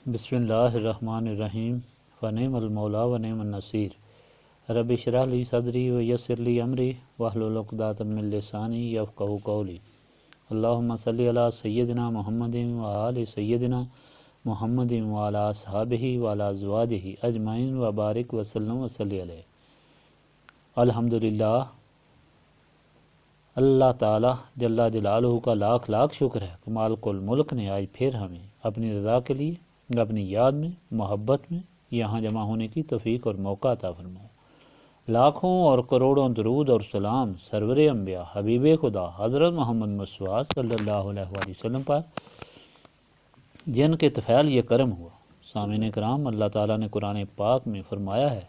بسم اللہ الرحمن الرحیم فنعم المولا ونعم النصیر رب اشرح لی صدری ویسر لی امری واحلل عقدۃ من لسانی یفقہوا قولی اللہم صلی علی سیدنا محمد وآل سیدنا محمد وعلی اصحابہ وعلی ازواجہ اجمعین وبارک وسلم وصلی علیہ۔ الحمدللہ، اللہ تعالیٰ جل جلالہ کا لاکھ لاکھ شکر ہے کہ مالک الملک نے آج پھر ہمیں اپنی رضا کے لیے اپنی یاد میں محبت میں یہاں جمع ہونے کی توفیق اور موقع عطا فرمایا۔ لاکھوں اور کروڑوں درود اور سلام سرور انبیاء حبیب خدا حضرت محمد مصطفیٰ صلی اللہ علیہ وآلہ وسلم پر، جن کے طفیل یہ کرم ہوا۔ سامعین کرام، اللہ تعالیٰ نے قرآن پاک میں فرمایا ہے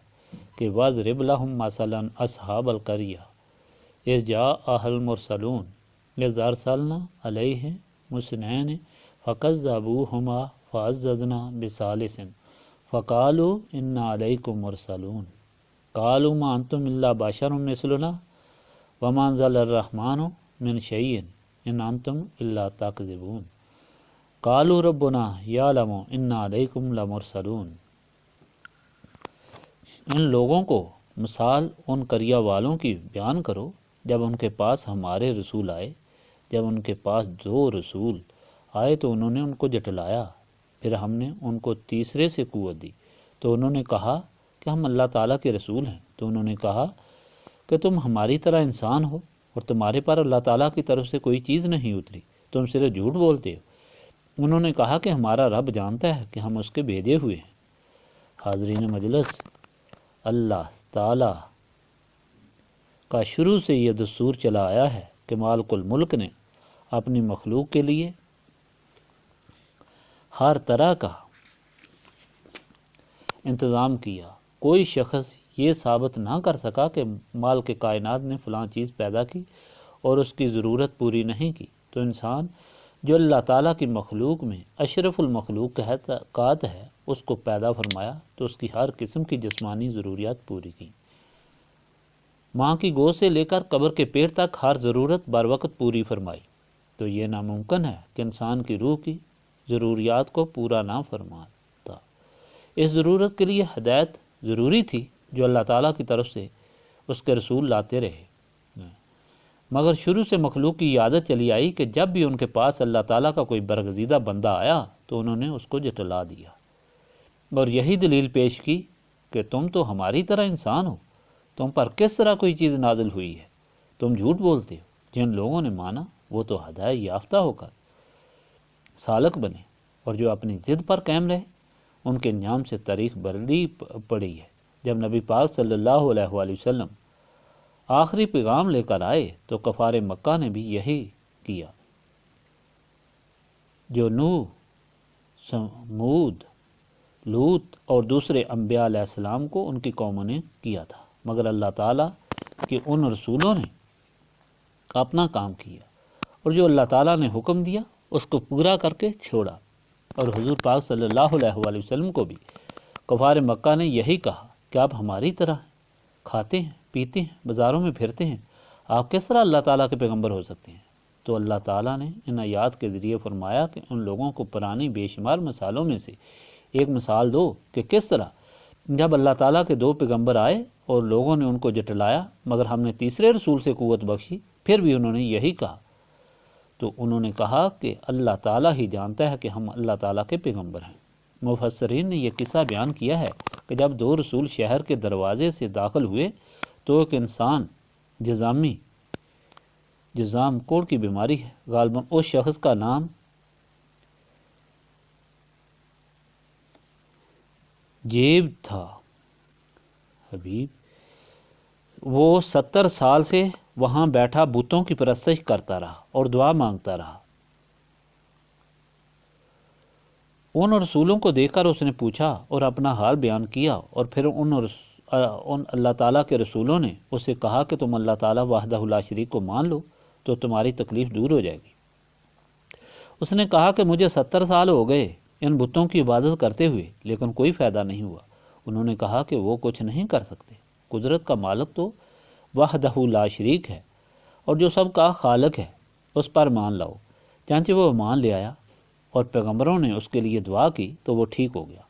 کہ وَاضْرِبْ لَهُم مَثَلًا أَصْحَابَ الْقَرْيَةِ إِذْ جَاءَهَا الْمُرْسَلُونَ إِذْ أَرْسَلْنَا عَلَيْهِمْ اثْنَيْنِ فَكَذَّبُوهُمَا فَعَزَّزْنَا بِثَالِثٍ فَقَالُوا إِنَّا عَلَيْكُمْ مُرْسَلُونَ قَالُوا مَا أَنْتُمْ إِلَّا بَشَرٌ مِثْلُنَا وَمَا أَنزَلَ الرَّحْمَنُ مِنْ شَيْءٍ إِنْ أَنْتُمْ إِلَّا تَكْذِبُونَ قَالُوا رَبُّنَا يَعْلَمُ إِنَّا عَلَيْكُمْ لَمُرْسَلُونَ۔ ان لوگوں کو مثال ان قریہ والوں کی بیان کرو جب ان کے پاس ہمارے رسول آئے۔ جب ان کے پاس دو رسول آئے تو انہوں نے ان کو جھٹلایا، پھر ہم نے ان کو تیسرے سے قوت دی تو انہوں نے کہا کہ ہم اللہ تعالیٰ کے رسول ہیں۔ تو انہوں نے کہا کہ تم ہماری طرح انسان ہو اور تمہارے پر اللہ تعالیٰ کی طرف سے کوئی چیز نہیں اتری، تم صرف جھوٹ بولتے ہو۔ انہوں نے کہا کہ ہمارا رب جانتا ہے کہ ہم اس کے بھیجے ہوئے ہیں۔ حاضرین مجلس، اللہ تعالیٰ کا شروع سے یہ دستور چلا آیا ہے کہ مالک الملک نے اپنی مخلوق کے لیے ہر طرح کا انتظام کیا۔ کوئی شخص یہ ثابت نہ کر سکا کہ مالک کائنات نے فلاں چیز پیدا کی اور اس کی ضرورت پوری نہیں کی۔ تو انسان جو اللہ تعالیٰ کی مخلوق میں اشرف المخلوق کہت ہے، اس کو پیدا فرمایا تو اس کی ہر قسم کی جسمانی ضروریات پوری کی۔ ماں کی گود سے لے کر قبر کے پیٹ تک ہر ضرورت بر وقت پوری فرمائی۔ تو یہ ناممکن ہے کہ انسان کی روح کی ضروریات کو پورا نہ فرماتا۔ اس ضرورت کے لیے ہدایت ضروری تھی جو اللہ تعالیٰ کی طرف سے اس کے رسول لاتے رہے، مگر شروع سے مخلوق کی عادت چلی آئی کہ جب بھی ان کے پاس اللہ تعالیٰ کا کوئی برگزیدہ بندہ آیا تو انہوں نے اس کو جھٹلا دیا اور یہی دلیل پیش کی کہ تم تو ہماری طرح انسان ہو، تم پر کس طرح کوئی چیز نازل ہوئی ہے، تم جھوٹ بولتے ہو۔ جن لوگوں نے مانا وہ تو ہدایت یافتہ ہو کر سالک بنے، اور جو اپنی ضد پر قائم رہے ان کے انجام سے تاریخ بری پڑی ہے۔ جب نبی پاک صلی اللہ علیہ وآلہ وسلم آخری پیغام لے کر آئے تو کفار مکہ نے بھی یہی کیا جو نوح، سمود، لوط اور دوسرے انبیاء علیہ السلام کو ان کی قوموں نے کیا تھا، مگر اللہ تعالیٰ کے ان رسولوں نے اپنا کام کیا اور جو اللہ تعالیٰ نے حکم دیا اس کو پورا کر کے چھوڑا۔ اور حضور پاک صلی اللہ علیہ وآلہ وسلم کو بھی کفار مکہ نے یہی کہا کہ آپ ہماری طرح کھاتے ہیں، پیتے ہیں، بازاروں میں پھرتے ہیں، آپ کس طرح اللہ تعالیٰ کے پیغمبر ہو سکتے ہیں؟ تو اللہ تعالیٰ نے ان آیات کے ذریعے فرمایا کہ ان لوگوں کو پرانی بے شمار مثالوں میں سے ایک مثال دو کہ کس طرح جب اللہ تعالیٰ کے دو پیغمبر آئے اور لوگوں نے ان کو جھٹلایا مگر ہم نے تیسرے رسول سے قوت بخشی، پھر بھی انہوں نے یہی کہا۔ تو انہوں نے کہا کہ اللہ تعالیٰ ہی جانتا ہے کہ ہم اللہ تعالیٰ کے پیغمبر ہیں۔ مفسرین نے یہ قصہ بیان کیا ہے کہ جب دو رسول شہر کے دروازے سے داخل ہوئے تو ایک انسان جزام کوڑ کی بیماری ہے، غالباً اس شخص کا نام جیب تھا، حبیب، وہ 70 سال سے وہاں بیٹھا بتوں کی پرستش کرتا رہا اور دعا مانگتا رہا۔ ان رسولوں کو دیکھ کر اس نے پوچھا اور اپنا حال بیان کیا، اور پھر ان اللہ تعالیٰ کے رسولوں نے اس سے کہا کہ تم اللہ تعالیٰ وحدہ لا شریک کو مان لو تو تمہاری تکلیف دور ہو جائے گی۔ اس نے کہا کہ مجھے 70 سال ہو گئے ان بتوں کی عبادت کرتے ہوئے لیکن کوئی فائدہ نہیں ہوا۔ انہوں نے کہا کہ وہ کچھ نہیں کر سکتے، قدرت کا مالک تو وحدہ لا شریک ہے اور جو سب کا خالق ہے، اس پر مان لاؤ۔ چنانچہ وہ مان لے آیا اور پیغمبروں نے اس کے لیے دعا کی تو وہ ٹھیک ہو گیا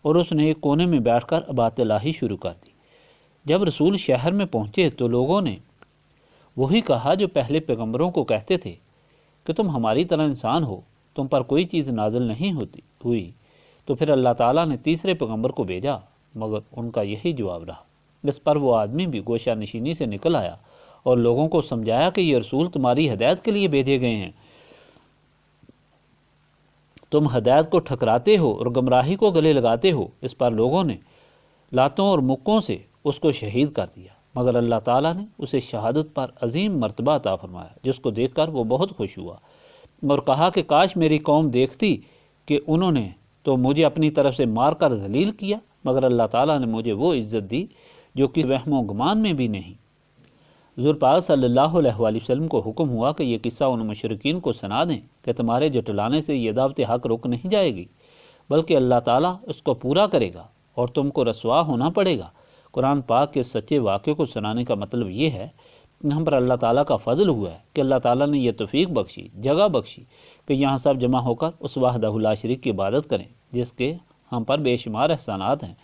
اور اس نے ایک کونے میں بیٹھ کر عبادت الہی شروع کر دی۔ جب رسول شہر میں پہنچے تو لوگوں نے وہی کہا جو پہلے پیغمبروں کو کہتے تھے کہ تم ہماری طرح انسان ہو، تم پر کوئی چیز نازل نہیں ہوئی۔ تو پھر اللہ تعالیٰ نے تیسرے پیغمبر کو بھیجا، مگر ان کا یہی جواب رہا۔ اس پر وہ آدمی بھی گوشہ نشینی سے نکل آیا اور لوگوں کو سمجھایا کہ یہ رسول تمہاری ہدایت کے لیے بھیجے گئے ہیں، تم ہدایت کو ٹھکراتے ہو اور گمراہی کو گلے لگاتے ہو۔ اس پر لوگوں نے لاتوں اور مکوں سے اس کو شہید کر دیا، مگر اللہ تعالیٰ نے اسے شہادت پر عظیم مرتبہ عطا فرمایا، جس کو دیکھ کر وہ بہت خوش ہوا اور کہا کہ کاش میری قوم دیکھتی کہ انہوں نے تو مجھے اپنی طرف سے مار کر ذلیل کیا، مگر اللہ تعالیٰ نے مجھے وہ عزت دی جو کسی وہم و گمان میں بھی نہیں۔ حضور پاک صلی اللہ علیہ وآلہ وسلم کو حکم ہوا کہ یہ قصہ ان مشرکین کو سنا دیں کہ تمہارے جھٹلانے سے یہ دعوت حق رک نہیں جائے گی، بلکہ اللہ تعالیٰ اس کو پورا کرے گا اور تم کو رسوا ہونا پڑے گا۔ قرآن پاک کے سچے واقعے کو سنانے کا مطلب یہ ہے کہ ہم پر اللہ تعالیٰ کا فضل ہوا ہے کہ اللہ تعالیٰ نے یہ توفیق بخشی، جگہ بخشی کہ یہاں سب جمع ہو کر اس وحدہ لا شریک کی عبادت کریں جس کے ہم پر بے شمار احسانات ہیں۔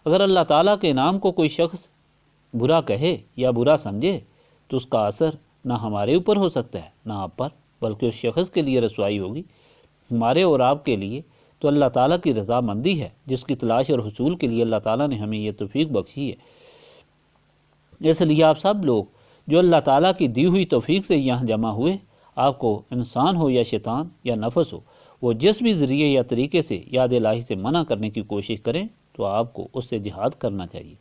اگر اللہ تعالیٰ کے انعام کو کوئی شخص برا کہے یا برا سمجھے تو اس کا اثر نہ ہمارے اوپر ہو سکتا ہے نہ آپ پر، بلکہ اس شخص کے لیے رسوائی ہوگی۔ ہمارے اور آپ کے لیے تو اللہ تعالیٰ کی رضا مندی ہے، جس کی تلاش اور حصول کے لیے اللہ تعالیٰ نے ہمیں یہ توفیق بخشی ہے۔ اس لیے آپ سب لوگ جو اللہ تعالیٰ کی دی ہوئی توفیق سے یہاں جمع ہوئے، آپ کو انسان ہو یا شیطان یا نفس ہو، وہ جس بھی ذریعے یا طریقے سے یاد الہی سے منع کرنے کی کوشش کریں تو آپ کو اس سے جہاد کرنا چاہیے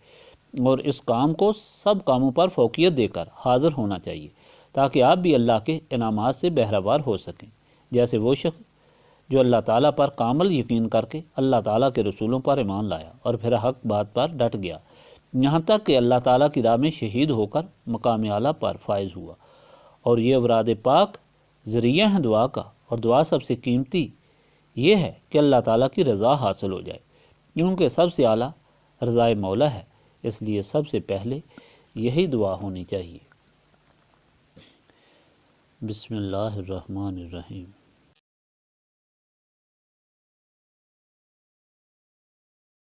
اور اس کام کو سب کاموں پر فوقیت دے کر حاضر ہونا چاہیے، تاکہ آپ بھی اللہ کے انعامات سے بہرہوار ہو سکیں، جیسے وہ شخص جو اللہ تعالیٰ پر کامل یقین کر کے اللہ تعالیٰ کے رسولوں پر ایمان لایا اور پھر حق بات پر ڈٹ گیا، یہاں تک کہ اللہ تعالیٰ کی راہ میں شہید ہو کر مقام اعلیٰ پر فائز ہوا۔ اور یہ اوراد پاک ذریعہ ہے دعا کا، اور دعا سب سے قیمتی یہ ہے کہ اللہ تعالیٰ کی رضا حاصل ہو جائے، کیونکہ سب سے اعلیٰ رضائے مولا ہے، اس لیے سب سے پہلے یہی دعا ہونی چاہیے۔ بسم اللہ الرحمن الرحیم۔